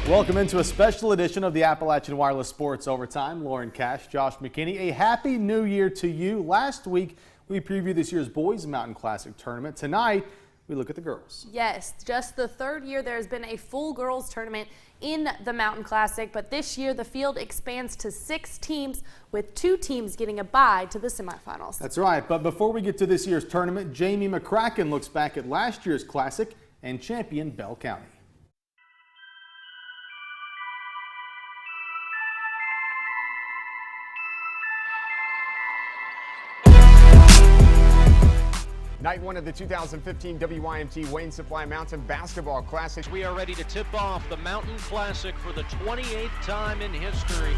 Welcome into a special edition of the Appalachian Wireless Sports Overtime. Lauren Cash, Josh McKinney, a happy new year to you. Last week, we previewed this year's Boys Mountain Classic tournament. Tonight, we look at the girls. Yes, just the third year there has been a full girls tournament in the Mountain Classic, but this year the field expands to 6 teams, with 2 teams getting a bye to the semifinals. That's right, but before we get to this year's tournament, Jamie McCracken looks back at last year's Classic and champion Bell County. Night 1 of the 2015 WYMT Wayne Supply Mountain Basketball Classic. We are ready to tip off the Mountain Classic for the 28th time in history.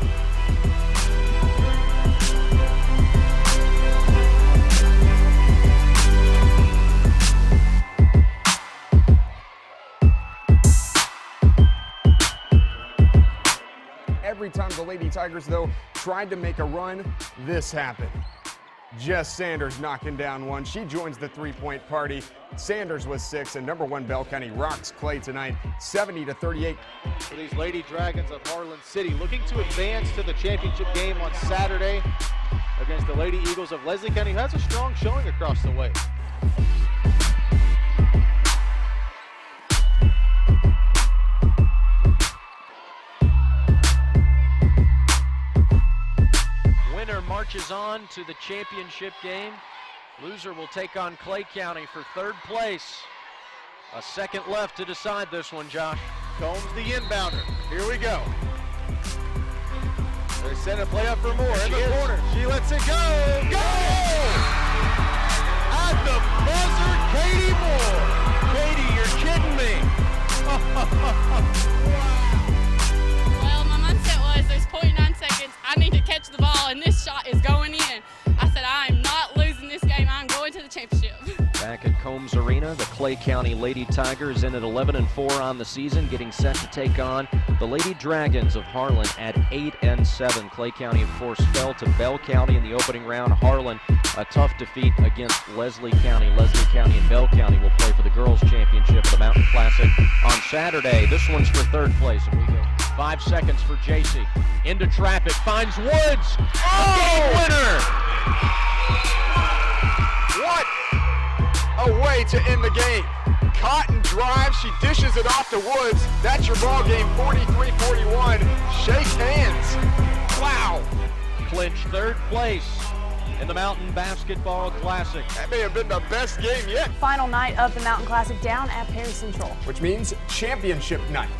Every time the Lady Tigers, though, tried to make a run, this happened. Jess Sanders knocking down one. She joins the three-point party. Sanders with 6, and number 1 Bell County rocks Clay tonight, 70-38. For these Lady Dragons of Harlan City, looking to advance to the championship game on Saturday against the Lady Eagles of Leslie County, who has a strong showing across the way. Marches on to the championship game. Loser will take on Clay County for 3rd place. A second left to decide this one, Josh. Combs the inbounder. Here we go. They set a play up for more in the corner. She lets it go. Go! At the buzzer, Katie Moore. Katie, you're kidding me. Well, my mindset was there's 0.9 seconds. I need to catch the ball, and this shot is going in. I said, I'm not losing this game. I'm going to the championship. Back at Combs Arena, the Clay County Lady Tigers in at 11-4 on the season, getting set to take on the Lady Dragons of Harlan at 8-7. Clay County, of course, fell to Bell County in the opening round. Harlan, a tough defeat against Leslie County. Leslie County and Bell County will play for the girls' championship of the Mountain Classic on Saturday. This one's for 3rd place. And we go 5 seconds for JC. Into traffic, finds Woods. Oh! Game winner! What a way to end the game. Cotton drives, she dishes it off to Woods. That's your ball game, 43-41. Shake hands. Wow. Clinch 3rd place in the Mountain Basketball Classic. That may have been the best game yet. Final night of the Mountain Classic down at Perry Central. Which means championship night.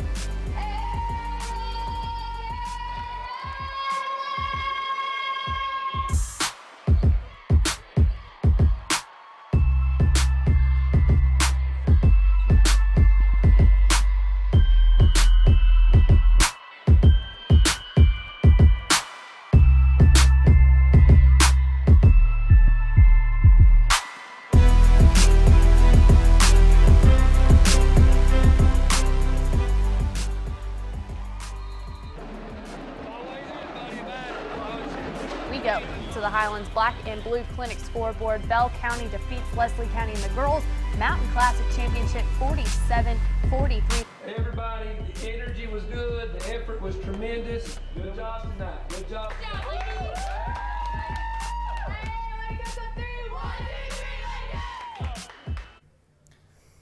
To the Highlands Black and Blue Clinic scoreboard. Bell County defeats Leslie County in the girls Mountain Classic Championship 47-43. Everybody, the energy was good, the effort was tremendous. Good job tonight. Good job.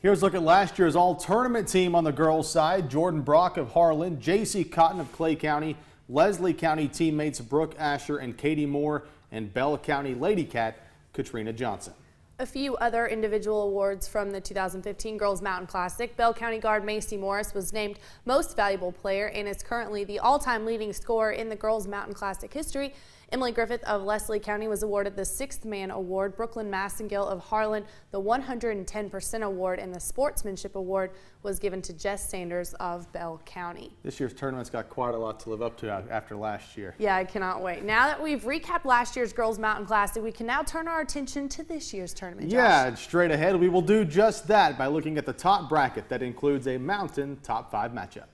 Here's a look at last year's all-tournament team on the girls' side. Jordan Brock of Harlan, JC Cotton of Clay County, Leslie County teammates Brooke Asher and Katie Moore, and Bell County Lady Cat Katrina Johnson. A few other individual awards from the 2015 Girls Mountain Classic. Bell County guard Macy Morris was named Most Valuable Player and is currently the all-time leading scorer in the Girls Mountain Classic history. Emily Griffith of Leslie County was awarded the 6th Man Award. Brooklyn Massengill of Harlan, the 110% Award, and the Sportsmanship Award was given to Jess Sanders of Bell County. This year's tournament's got quite a lot to live up to after last year. Yeah, I cannot wait. Now that we've recapped last year's Girls Mountain Classic, we can now turn our attention to this year's tournament. Yeah, straight ahead, we will do just that by looking at the top bracket that includes a Mountain Top 5 matchup.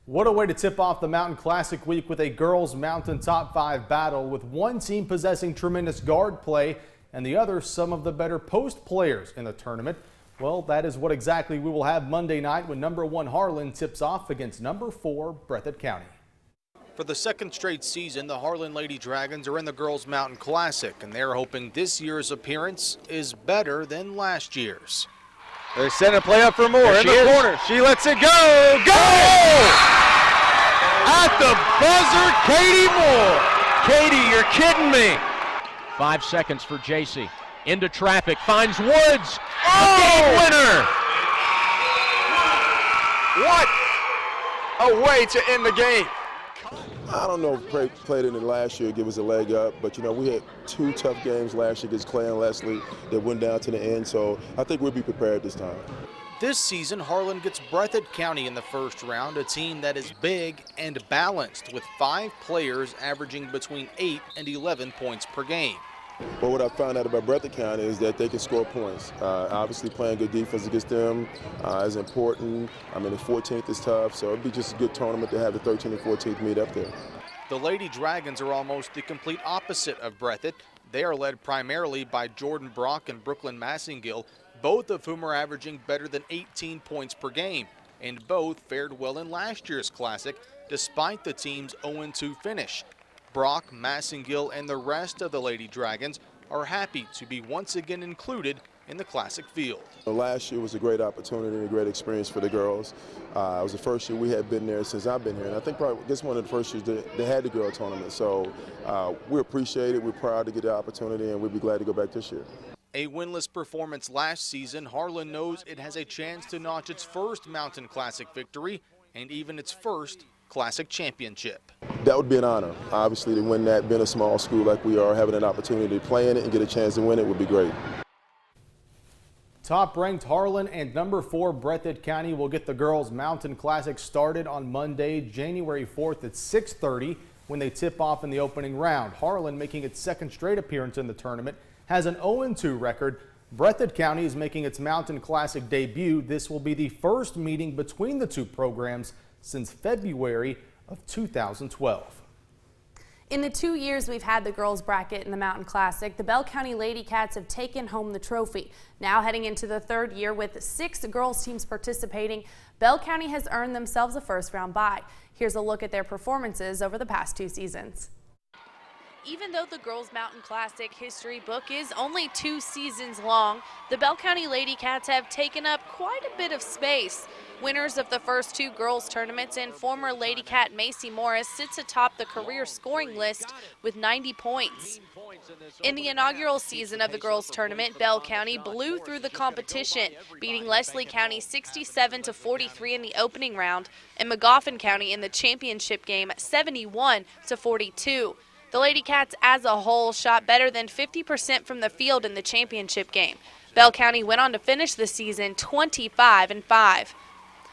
What a way to tip off the Mountain Classic week with a girls Mountain Top 5 battle, with one team possessing tremendous guard play and the other some of the better post players in the tournament. Well, that is what exactly we will have Monday night when number 1 Harlan tips off against number 4 Breathitt County. For the second straight season, the Harlan Lady Dragons are in the Girls Mountain Classic, and they're hoping this year's appearance is better than last year's. They're setting a play up for Moore There in she the is. corner. She lets it go. Goal! At the buzzer, Katie Moore. Katie, you're kidding me. 5 seconds for JC. Into traffic, finds Woods. Oh! Game winner! What a way to end the game. I don't know if played in it last year, give us a leg up, but we had 2 tough games last year against Clay and Leslie that went down to the end, so I think we'll be prepared this time. This season, Harlan gets Breathitt County in the first round, a team that is big and balanced with 5 players averaging between 8 and 11 points per game. But what I found out about Breathitt County is that they can score points. Obviously, playing good defense against them is important. I mean, the 14th is tough, so it'd be just a good tournament to have the 13th and 14th meet up there. The Lady Dragons are almost the complete opposite of Breathitt. They are led primarily by Jordan Brock and Brooklyn Massingill, both of whom are averaging better than 18 points per game, and both fared well in last year's Classic, despite the team's 0-2 finish. Brock, Massingill, and the rest of the Lady Dragons are happy to be once again included in the Classic field. Last year was a great opportunity and a great experience for the girls. It was the first year we had been there since I've been here, and I think probably this one of the first years they had the girl tournament. So we appreciate it, we're proud to get the opportunity, and we'll be glad to go back this year. A winless performance last season, Harlan knows it has a chance to notch its first Mountain Classic victory and even its first Classic championship. That would be an honor, obviously, to win that. Being a small school like we are, having an opportunity to play in it and get a chance to win it would be great. Top-ranked Harlan and number 4 Breathitt County will get the Girls Mountain Classic started on Monday, January 4th at 6:30 when they tip off in the opening round. Harlan, making its second straight appearance in the tournament, has an 0-2 record. Breathitt County is making its Mountain Classic debut. This will be the first meeting between the 2 programs since February of 2012. In the 2 years we've had the girls bracket in the Mountain Classic, the Bell County Lady Cats have taken home the trophy. Now heading into the 3rd year with 6 girls teams participating, Bell County has earned themselves a first round bye. Here's a look at their performances over the past 2 seasons. Even though the Girls Mountain Classic history book is only 2 seasons long, the Bell County Lady Cats have taken up quite a bit of space. Winners of the first 2 girls tournaments and former Lady Cat Macy Morris sits atop the career scoring list with 90 points. In the inaugural season of the girls tournament, Bell County blew through the competition, beating Leslie County 67-43 in the opening round and Magoffin County in the championship game 71-42. The Lady Cats as a whole shot better than 50% from the field in the championship game. Bell County went on to finish the season 25-5.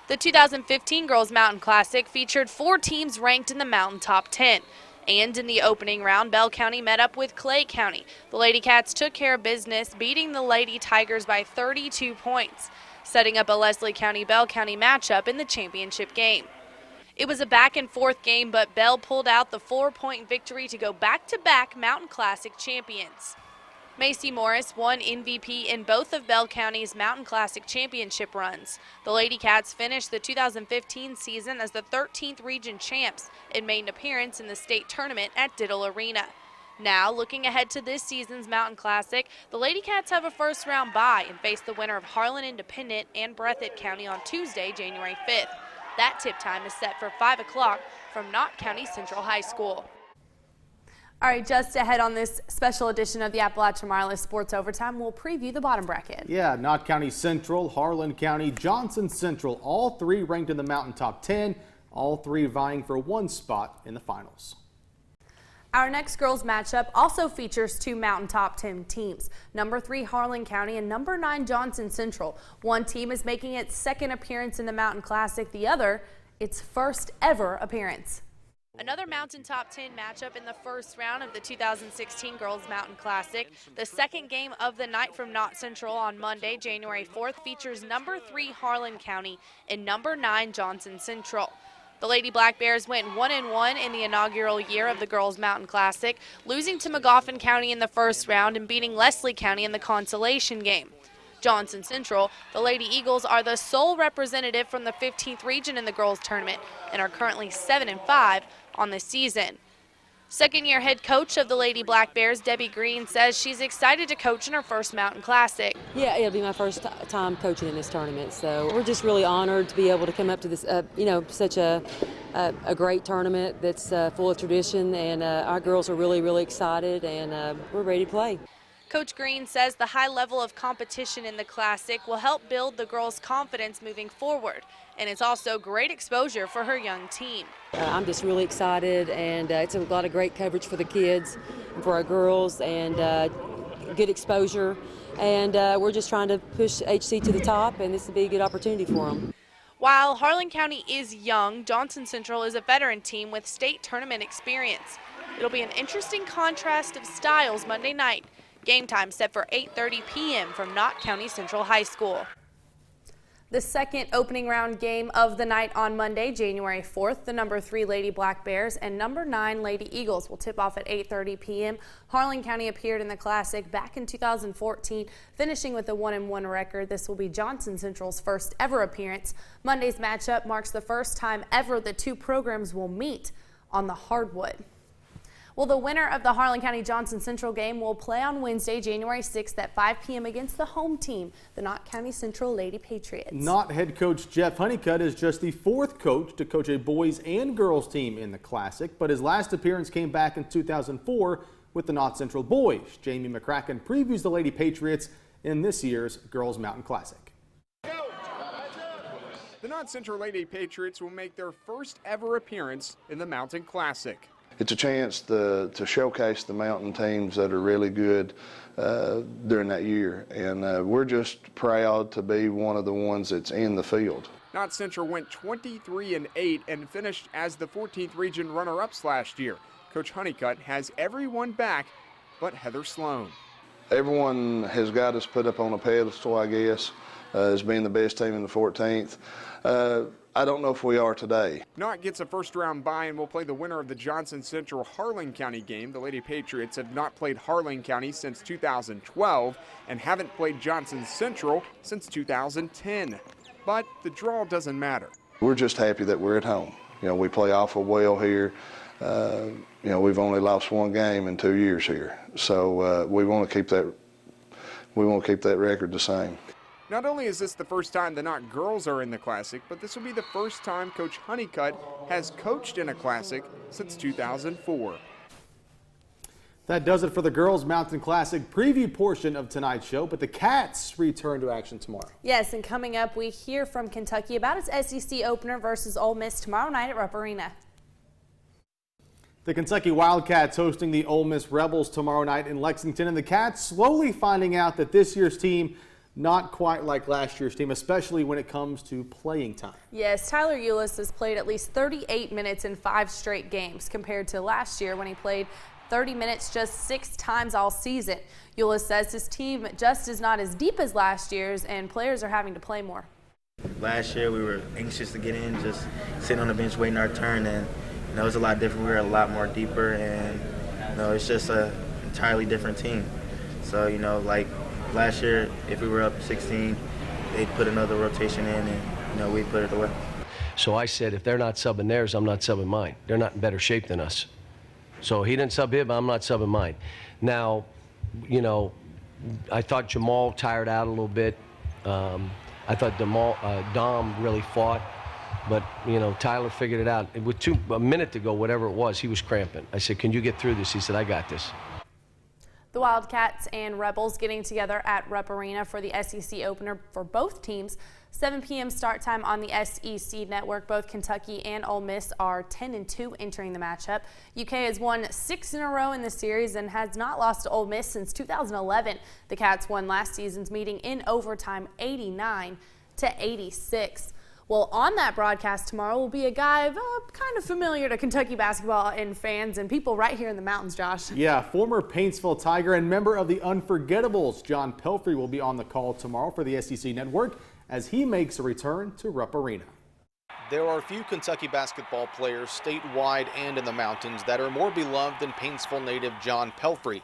The 2015 Girls Mountain Classic featured 4 teams ranked in the Mountain Top 10. And in the opening round, Bell County met up with Clay County. The Lady Cats took care of business, beating the Lady Tigers by 32 points, setting up a Leslie County-Bell County matchup in the championship game. It was a back-and-forth game, but Bell pulled out the 4-point victory to go back-to-back Mountain Classic champions. Macy Morris won MVP in both of Bell County's Mountain Classic championship runs. The Lady Cats finished the 2015 season as the 13th region champs and made an appearance in the state tournament at Diddle Arena. Now, looking ahead to this season's Mountain Classic, the Lady Cats have a first-round bye and face the winner of Harlan Independent and Breathitt County on Tuesday, January 5th. That tip time is set for 5 o'clock from Knott County Central High School. All right, just ahead on this special edition of the Appalachian Wireless Sports Overtime, we'll preview the bottom bracket. Yeah, Knott County Central, Harlan County, Johnson Central, all 3 ranked in the Mountain Top 10, all 3 vying for 1 spot in the finals. Our next girls matchup also features 2 Mountain Top 10 teams, number 3 Harlan County and number 9 Johnson Central. One team is making its 2nd appearance in the Mountain Classic, the other its first ever appearance. Another Mountain Top 10 matchup in the first round of the 2016 Girls Mountain Classic. The second game of the night from Knott Central on Monday, January 4th, features number 3 Harlan County and number 9 Johnson Central. The Lady Black Bears went 1-1 in the inaugural year of the Girls Mountain Classic, losing to Magoffin County in the first round and beating Leslie County in the consolation game. Johnson Central, the Lady Eagles are the sole representative from the 15th region in the girls tournament and are currently 7-5 on the season. Second-year head coach of the Lady Black Bears, Debbie Green, says she's excited to coach in her first Mountain Classic. Yeah, it'll be my first time coaching in this tournament, so we're just really honored to be able to come up to this, such a great tournament that's full of tradition, and our girls are really, really excited, and we're ready to play. Coach Green says the high level of competition in the Classic will help build the girls' confidence moving forward, and it's also great exposure for her young team. I'm just really excited, and it's a lot of great coverage for the kids and for our girls, and good exposure, and we're just trying to push HC to the top, and this will be a good opportunity for them. While Harlan County is young, Johnson Central is a veteran team with state tournament experience. It'll be an interesting contrast of styles Monday night. Game time set for 8:30 p.m. from Knott County Central High School. The second opening round game of the night on Monday, January 4th, the number 3 Lady Black Bears and number 9 Lady Eagles will tip off at 8:30 p.m. Harlan County appeared in the Classic back in 2014, finishing with a 1-1 record. This will be Johnson Central's first ever appearance. Monday's matchup marks the first time ever the two programs will meet on the hardwood. Well, the winner of the Harlan County Johnson Central game will play on Wednesday, January 6th at 5 p.m. against the home team, the Knott County Central Lady Patriots. Knott head coach Jeff Honeycutt is just the 4th coach to coach a boys and girls team in the Classic, but his last appearance came back in 2004 with the Knott Central boys. Jamie McCracken previews the Lady Patriots in this year's Girls Mountain Classic. The Knott Central Lady Patriots will make their first ever appearance in the Mountain Classic. It's a chance to showcase the mountain teams that are really good during that year, and we're just proud to be one of the ones that's in the field. Knott Central went 23-8 and finished as the 14th region runner-ups last year. Coach Honeycutt has everyone back but Heather Sloan. Everyone has got us put up on a pedestal, I guess, as being the best team in the 14th. I don't know if we are today. Knott gets a first-round bye and will play the winner of the Johnson Central Harlan County game. The Lady Patriots have not played Harlan County since 2012 and haven't played Johnson Central since 2010. But the draw doesn't matter. We're just happy that we're at home. You know, we play awful well here. You know, we've only lost one game in 2 years here, so we want to keep that. We want to keep that record the same. Not only is this the first time the Knott girls are in the Classic, but this will be the first time Coach Honeycutt has coached in a Classic since 2004. That does it for the Girls Mountain Classic preview portion of tonight's show, but the Cats return to action tomorrow. Yes, and coming up, we hear from Kentucky about its SEC opener versus Ole Miss tomorrow night at Rupp Arena. The Kentucky Wildcats hosting the Ole Miss Rebels tomorrow night in Lexington, and the Cats slowly finding out that this year's team not quite like last year's team, especially when it comes to playing time. Yes, Tyler Eulis has played at least 38 minutes in 5 straight games compared to last year when he played 30 minutes just 6 times all season. Eulis says his team just is not as deep as last year's and players are having to play more. Last year we were anxious to get in, just sitting on the bench waiting our turn, and it was a lot different. We were a lot more deeper, and it's just an entirely different team. So, like last year, if we were up 16, they'd put another rotation in, and we'd put it away. So I said, if they're not subbing theirs, I'm not subbing mine. They're not in better shape than us. So he didn't sub him, I'm not subbing mine. Now, I thought Jamal tired out a little bit. I thought Dom really fought, but Tyler figured it out. With a minute to go, whatever it was, he was cramping. I said, can you get through this? He said, I got this. The Wildcats and Rebels getting together at Rupp Arena for the SEC opener for both teams. 7 p.m. start time on the SEC network. Both Kentucky and Ole Miss are 10-2 entering the matchup. UK has won 6 in a row in the series and has not lost to Ole Miss since 2011. The Cats won last season's meeting in overtime 89-86. Well, on that broadcast tomorrow will be a guy kind of familiar to Kentucky basketball and fans and people right here in the mountains, Josh. Yeah, former Paintsville Tiger and member of the Unforgettables, John Pelfrey, will be on the call tomorrow for the SEC Network as he makes a return to Rupp Arena. There are few Kentucky basketball players statewide and in the mountains that are more beloved than Paintsville native John Pelfrey.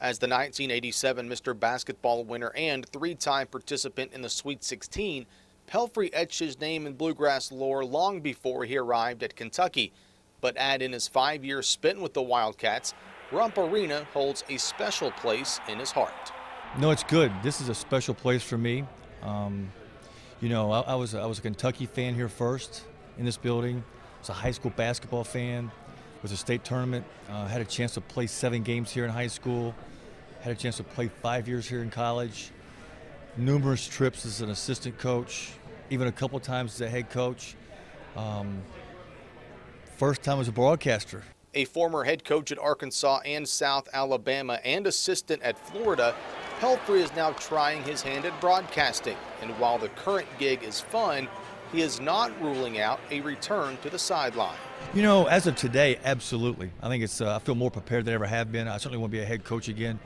As the 1987 Mr. Basketball winner and three-time participant in the Sweet 16, Pelfrey etched his name in bluegrass lore long before he arrived at Kentucky. But add in his 5-year stint with the Wildcats, Rump Arena holds a special place in his heart. No, it's good. This is a special place for me. You know, I was a Kentucky fan here first in this building. I was a high school basketball fan. Was a state tournament. Had a chance to play 7 games here in high school. Had a chance to play 5 years here in college. Numerous trips as an assistant coach, even a couple times as a head coach. First time as a broadcaster. A former head coach at Arkansas and South Alabama and assistant at Florida, Pelfrey is now trying his hand at broadcasting. And while the current gig is fun, he is not ruling out a return to the sideline. You know, as of today, absolutely. I think it's. I feel more prepared than I ever have been. I certainly want to be a head coach again.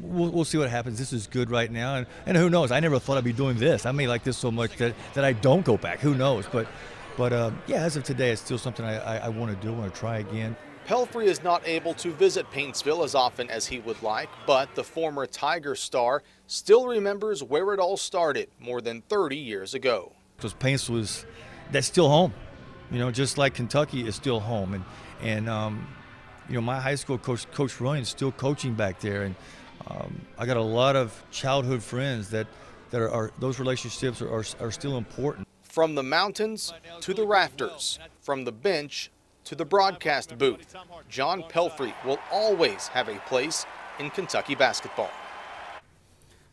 We'll see what happens. This is good right now, and who knows? I never thought I'd be doing this. I may like this so much that I don't go back. Who knows? But yeah, as of today, it's still something I want to do. I want to try again. Pelfrey is not able to visit Paintsville as often as he would like, but the former Tiger star still remembers where it all started more than 30 years ago. Because Paintsville that's still home. You know, just like Kentucky is still home, and you know, my high school coach, Coach Ryan, is still coaching back there, and I got a lot of childhood friends that are those relationships are still important. From the mountains to the rafters, from the bench to the broadcast booth, John Pelfrey will always have a place in Kentucky basketball.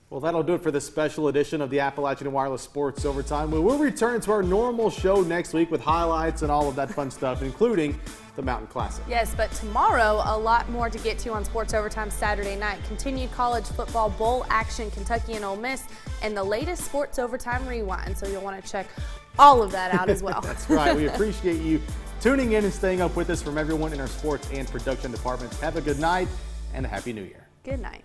Well, that'll do it for this special edition of the Appalachian Wireless Sports Overtime. We will return to our normal show next week with highlights and all of that fun stuff, including the Mountain Classic. Yes, but tomorrow, a lot more to get to on Sports Overtime Saturday night. Continued college football bowl action, Kentucky and Ole Miss, and the latest Sports Overtime rewind. So you'll want to check all of that out as well. That's right. We appreciate you tuning in and staying up with us from everyone in our sports and production departments. Have a good night and a Happy New Year. Good night.